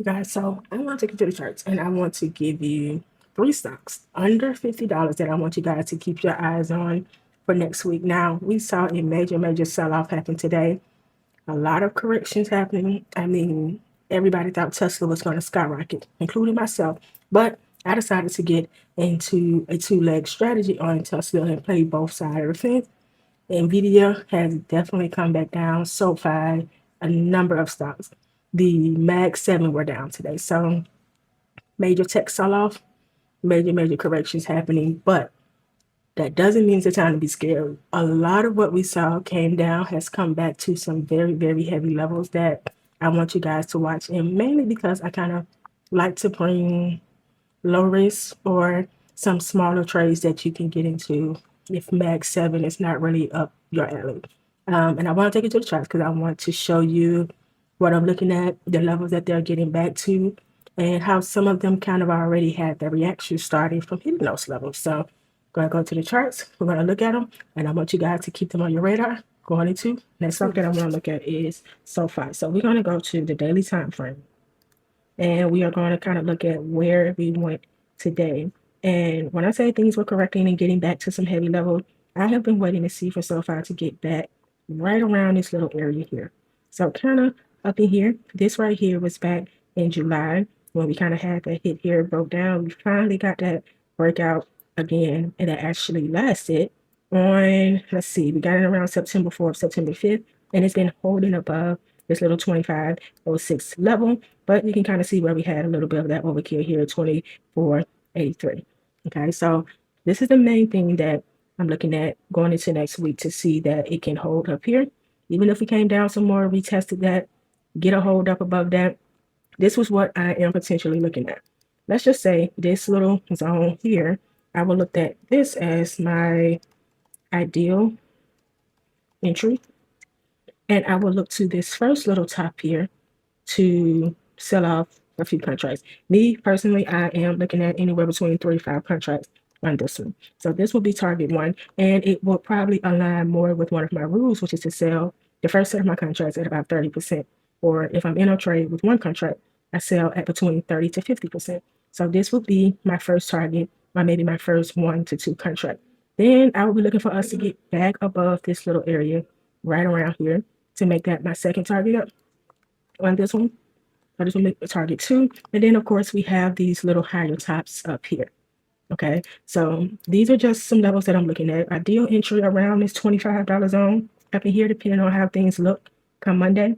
Guys, so I want to take you to the charts and I want to give you three stocks under $50 that I want you guys to keep your eyes on for next week. Now, we saw a major sell off happen today. A lot of corrections happening. I mean, everybody thought Tesla was going to skyrocket, including myself. But I decided to get into a two-leg strategy on Tesla and play both sides of the fence. Nvidia has definitely come back down. SoFi, a number of stocks. The Mag 7 were down today. So major tech sell off, major corrections happening. But that doesn't mean it's a time to be scared. A lot of what we saw came down has come back to some very heavy levels that I want you guys to watch. And mainly because I kind of like to bring low risk or some smaller trades that you can get into if Mag 7 is not really up your alley. And I want to take you to the charts because I want to show you what I'm looking at, the levels that they're getting back to, and how some of them kind of already had their reaction starting from hitting those levels. So going to go to the charts. We're going to look at them, and I want you guys to keep them on your radar going into. Next stock that I want to look at is SoFi. So we're going to go to the daily time frame, and we are going to kind of look at where we went today. And when I say things were correcting and getting back to some heavy level, I have been waiting to see for SoFi to get back right around this little area here. So kind of up in here, this right here was back in July when we kind of had that hit here, broke down. We finally got that breakout again, and it actually lasted on, let's see, we got it around September 4th, September 5th, and it's been holding above this little 2506 level, but you can kind of see where we had a little bit of that overkill here, 2483. Okay, so this is the main thing that I'm looking at going into next week to see that it can hold up here. Even if we came down some more, retested that, get a hold up above that. This was what I am potentially looking at. Let's just say this little zone here, I will look at this as my ideal entry. And I will look to this first little top here to sell off a few contracts. Me personally, I am looking at anywhere between 3 to 5 contracts on this one. So this will be target one, and it will probably align more with one of my rules, which is to sell the first set of my contracts at about 30%. Or if I'm in a trade with one contract, I sell at between 30 to 50%. So this would be my first target, or maybe my first 1 to 2 contract. Then I will be looking for us to get back above this little area right around here to make that my second target up on this one. So this will make the target 2. And then, of course, we have these little higher tops up here. Okay, so these are just some levels that I'm looking at. Ideal entry around this $25 zone up in here, depending on how things look come Monday.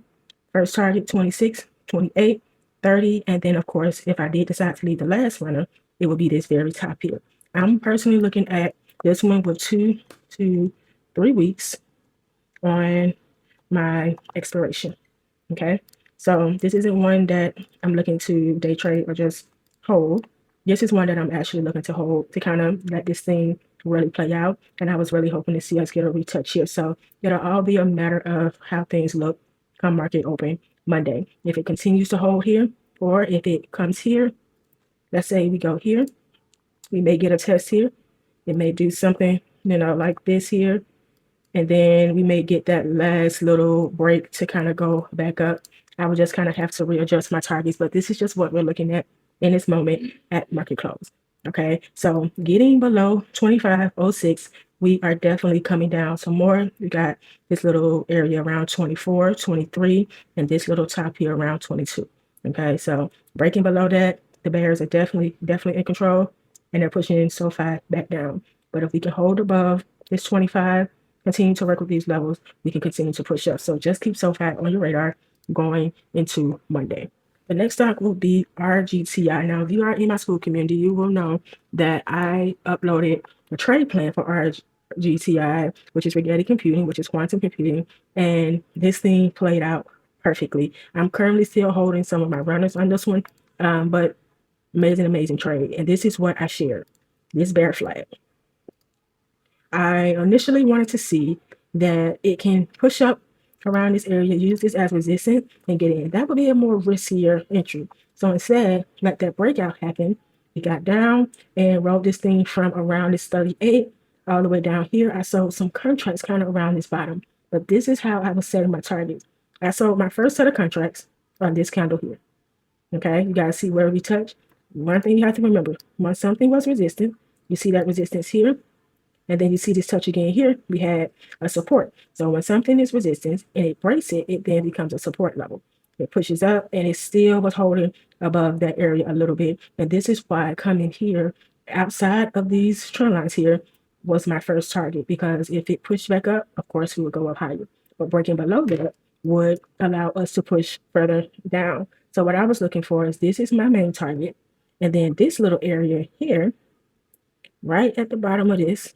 First target 26, 28, 30, and then, of course, if I did decide to leave the last runner, it would be this very top here. I'm personally looking at this one with 2 to 3 weeks on my expiration. Okay, so this isn't one that I'm looking to day trade or just hold. This is one that I'm actually looking to hold to kind of let this thing really play out. And I was really hoping to see us get a retouch here. So it'll all be a matter of how things look come market open Monday. If it continues to hold here, or if it comes here, let's say we go here, we may get a test here. It may do something, like this here. And then we may get that last little break to kind of go back up. I would just kind of have to readjust my targets, but this is just what we're looking at in this moment at market close. Okay, so getting below 2506, we are definitely coming down some more. We got this little area around 24, 23, and this little top here around 22. Okay, so breaking below that, the bears are definitely in control, and they're pushing SoFi back down. But if we can hold above this 25, continue to work with these levels, we can continue to push up. So just keep SoFi on your radar going into Monday. The next stock will be RGTI. Now, if you are in my Skool community, you will know that I uploaded a trade plan for RGTI, which is Rigetti Computing, which is quantum computing, and this thing played out perfectly. I'm currently still holding some of my runners on this one, but amazing trade. And this is what I shared, this bear flag. I initially wanted to see that it can push up around this area, use this as resistance, and get in. That would be a more riskier entry. So instead, let that breakout happen. We got down and rolled this thing from around this 38 all the way down here. I sold some contracts kind of around this bottom. But this is how I was setting my targets. I sold my first set of contracts on this candle here. Okay, you guys see where we touch. One thing you have to remember, when something was resistant, you see that resistance here, and then you see this touch again here, we had a support. So when something is resistance and it breaks it, it then becomes a support level. It pushes up and it still was holding above that area a little bit. And this is why coming here outside of these trend lines here was my first target, because if it pushed back up, of course, we would go up higher. But breaking below that would allow us to push further down. So what I was looking for is, this is my main target. And then this little area here, right at the bottom of this,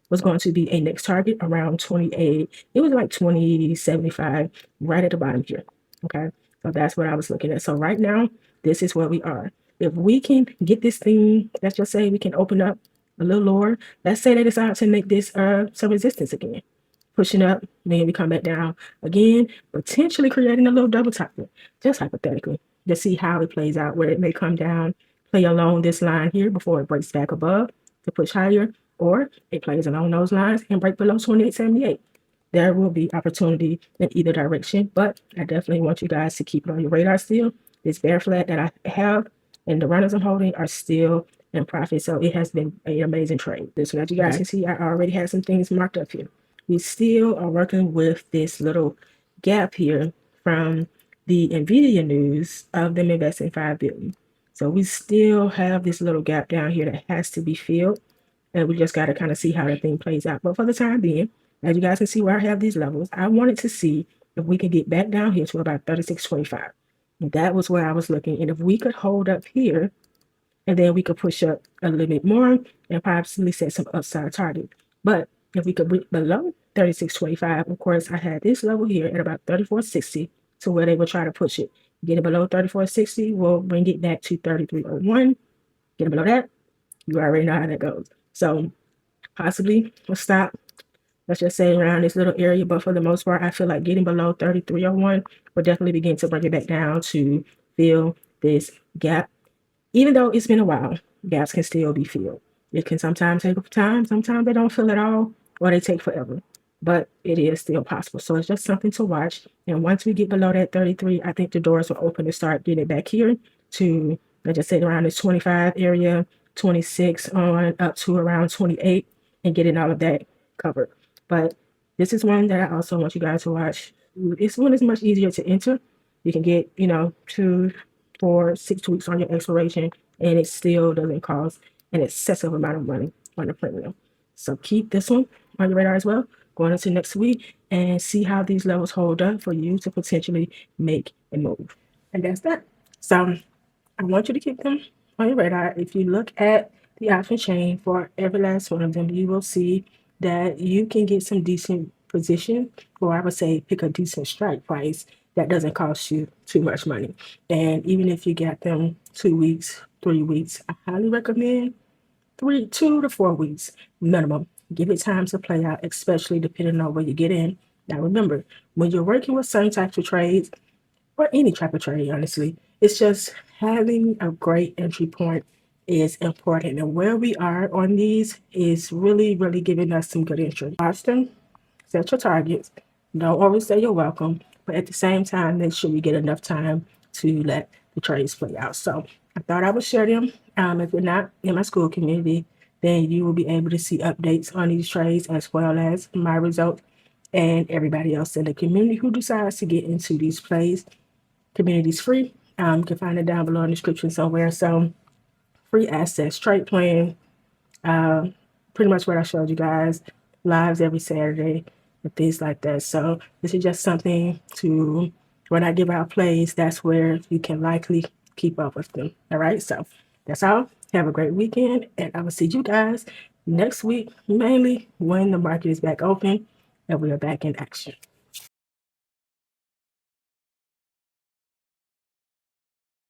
was going to be a next target around 28. It was like 20.75 right at the bottom here. Okay. So that's what I was looking at. So right now, this is where we are. If we can get this thing, let's just say we can open up a little lower. Let's say they decide to make this some resistance again. Pushing up, then we come back down again, potentially creating a little double top, just hypothetically, to see how it plays out, where it may come down, play along this line here before it breaks back above to push higher, or it plays along those lines and break below 28.78. There will be opportunity in either direction, but I definitely want you guys to keep it on your radar still. This bear flat that I have and the runners I'm holding are still in profit, so it has been an amazing trade. So as you guys can see, I already have some things marked up here. We still are working with this little gap here from the NVIDIA news of them investing $5 billion. So we still have this little gap down here that has to be filled, and we just got to kind of see how the thing plays out. But for the time being, as you guys can see where I have these levels, I wanted to see if we could get back down here to about 36.25. That was where I was looking. And if we could hold up here, and then we could push up a little bit more and possibly set some upside target. But if we could break below 36.25, of course, I had this level here at about 34.60 to where they will try to push it. Get it below 34.60, we'll bring it back to 33.01. Get it below that, you already know how that goes. So possibly we'll stop, let's just say, around this little area. But for the most part, I feel like getting below 33.01 will definitely begin to bring it back down to fill this gap. Even though it's been a while, gaps can still be filled. It can sometimes take time, sometimes they don't fill at all, or they take forever. But it is still possible. So it's just something to watch. And once we get below that 33, I think the doors will open to start getting back here to, let's just say, around this 25 area, 26 on up to around 28, and getting all of that covered. But this is one that I also want you guys to watch. This one is much easier to enter. You can get, 2, 4, 6 weeks on your expiration, and it still doesn't cost an excessive amount of money on the premium. So keep this one on your radar as well, going into next week, and see how these levels hold up for you to potentially make a move. And that's that. So I want you to keep them on your radar. If you look at the option chain for every last one of them, you will see that you can get some decent position, or I would say pick a decent strike price that doesn't cost you too much money. And even if you got them 2 weeks, 3 weeks, I highly recommend 2 to 4 weeks minimum. Give it time to play out, especially depending on where you get in. Now remember, when you're working with certain types of trades, or any type of trade, honestly, it's just having a great entry point is important. And where we are on these is really, really giving us some good entry. Austin, set your targets. Don't always say you're welcome, but at the same time, make sure we get enough time to let the trades play out. So I thought I would share them. If you're not in my Skool community, then you will be able to see updates on these trades as well as my results and everybody else in the community who decides to get into these plays. Community's free. You can find it down below in the description somewhere. So free access, trade plan, pretty much what I showed you guys, lives every Saturday and things like that. So this is just something to, when I give out plays, that's where you can likely keep up with them. All right. So that's all. Have a great weekend, and I will see you guys next week, mainly when the market is back open and we are back in action.